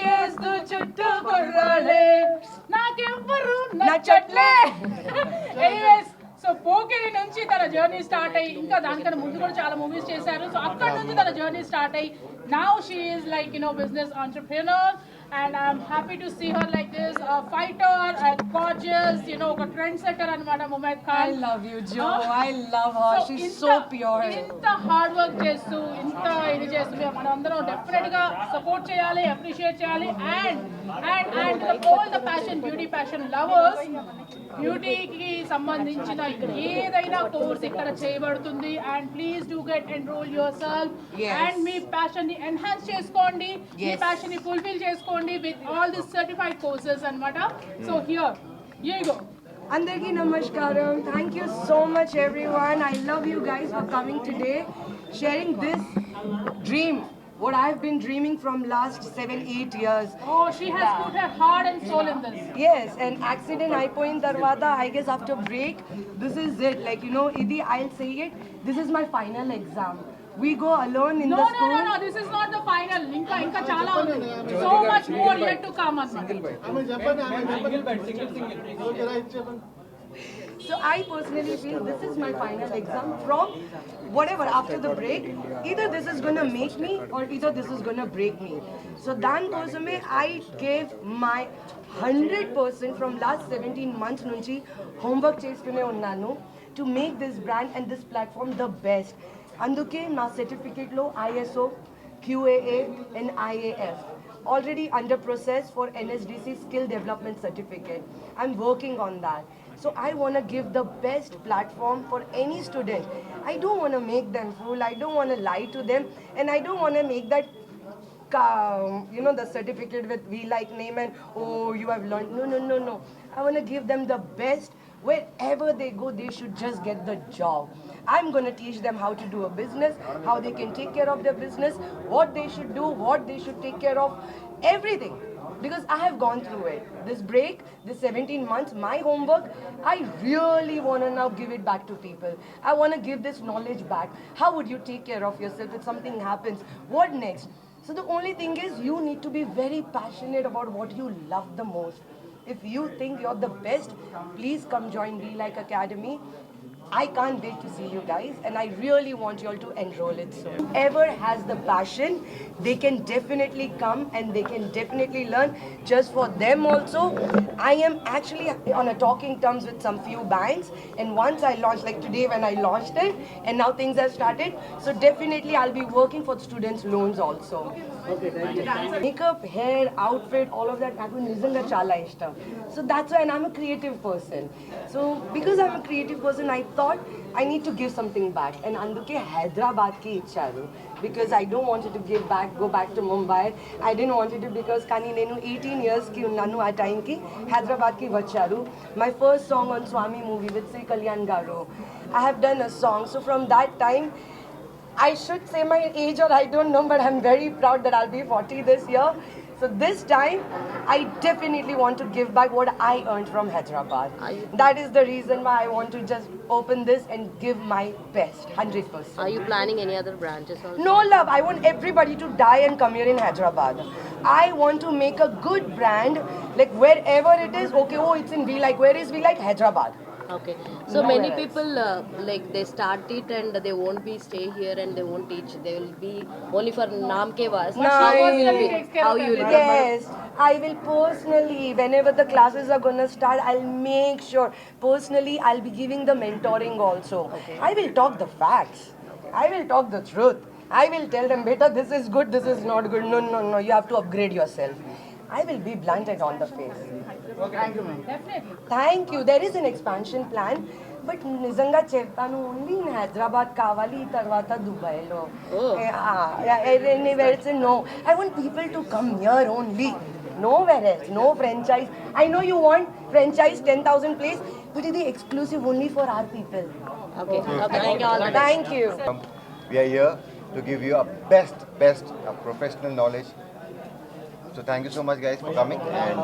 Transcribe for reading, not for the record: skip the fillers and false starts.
వేస్తూ చుట్టూ కుర్రాళ్ళే నాకెవ్వరు నచ్చట్లే. Anyways so Pokiri నుంచి తన జర్నీ స్టార్ట్ అయ్యి ఇంకా దానికన్నా ముందు కూడా చాలా మూవీస్ చేశారు. సో అక్కడ నుంచి తన జర్నీ స్టార్ట్ అయ్యి now she is like business entrepreneur. And I'm happy to see her like this, a fighter, a gorgeous, a trendsetter anamata Mumaid Khan. I love you, Joe. I love her. She's so pure. ఇంత hard work చేస్తూ ఇంత ఇది చేస్తూ మనందరం definite గా support చేయాలి, appreciate చేయాలి. And all the passion, beauty passion lovers, బ్యూటీకి సంబంధించిన ఏదైనా కోర్స్ ఇక్కడ చేయబడుతుంది. And please do get enrol yourself and మీ ప్యాషన్ ని ఎన్హాన్స్ చేసుకోండి, మీ ప్యాషన్ ని ఫుల్ఫిల్ చేసుకోండి with all these certified courses anamata. So here you go. Andarki namaskaram. Thank you so much everyone. I love you guys for coming today, sharing this dream, what I've been dreaming from last 7-8 years. Oh, she has put her heart and soul in this. Yes, and accident aipoyin tarvata, I guess after break, this is it. Like idi, I'll say it, this is my final exam. We go alone in the school. No, this is not the final. Inka chala undi. So much more yet to come. So I personally feel this is my final exam. From whatever after the break, either this is gonna make me or either this is gonna break me. So dan kosame I gave my 100% from last 17 months nunchi homework chestune unnanu to make this brand and this platform the best. అందుకే నా సర్టిఫికేట్లో ISO, QAA and IAF already under process for NSDC skill development certificate. I'm working on that. So I want to give the best platform for any student. I don't want to make them fool. I don't want to lie to them, and I don't want to make that the certificate with we like name and oh you have learned. No. I want to give them the best. Wherever they go, they should just get the job. I'm going to teach them how to do a business, how they can take care of their business, what they should do, what they should take care of, everything. Because I have gone through it. This break, this 17 months, my homework, I really want to now give it back to people. I want to give this knowledge back. How would you take care of yourself if something happens? What next? So the only thing is you need to be very passionate about what you love the most. If you think you're the best, please come join Be Like Academy. I can't wait to see you guys, and I really want you all to enroll it soon. Whoever has the passion, they can definitely come and they can definitely learn. Just for them also, I am actually on a talking terms with some few banks, and once I launch, like today when I launched it, and now things have started, so definitely I'll be working for students' loans also. Okay, thank you. Makeup, hair, outfit, all of that, నాకు నిజంగా చాలా ఇష్టం. So that's why, and I'm a creative person. So because I'm a creative person, I thought I need to give something back. And అందుకే హైదరాబాద్ కి ఇచ్చారు. Because I don't want it to give back, go back to Mumbai. I didn't want it to because కానీ నేను 18 years కి ఉన్నాను ఆ time కి హైదరాబాద్ కి వచ్చారు. My first song on Swami movie with Sri Kalyan Garu. I have done a song. So from that time, I should say my age or I don't know, but I'm very proud that I'll be 40 this year. So this time, I definitely want to give back what I earned from Hyderabad. That is the reason why I want to just open this and give my best, 100%. Are you planning any other branches also? No love, I want everybody to die and come here in Hyderabad. I want to make a good brand, like wherever it is, okay, oh it's in V like, where is V like? Hyderabad. Okay. So many people like they start it and they won't be stay here and they won't teach. They will be only for naam ke vas. How you will Yes, I will personally, whenever the classes are gonna start, I'll make sure personally I'll be giving the mentoring also. Okay. I will talk the facts. I will talk the truth. I will tell them, beta, this is good, this is not good. No, you have to upgrade yourself. I will be blunted on the face. Okay. Thank you, ma'am. Definitely. Thank you. There is an expansion plan, but నిజంగా చెప్తాను only in Hyderabad కావాలి తర్వాత దుబాయ్లో anywhere else no. I want people to come here only. Nowhere else. No franchise. I know you want franchise 10,000 place, but it is exclusive only for our people. Okay. Thank you all. Thank you. We are here to give you a best professional knowledge. So thank you so much guys for coming and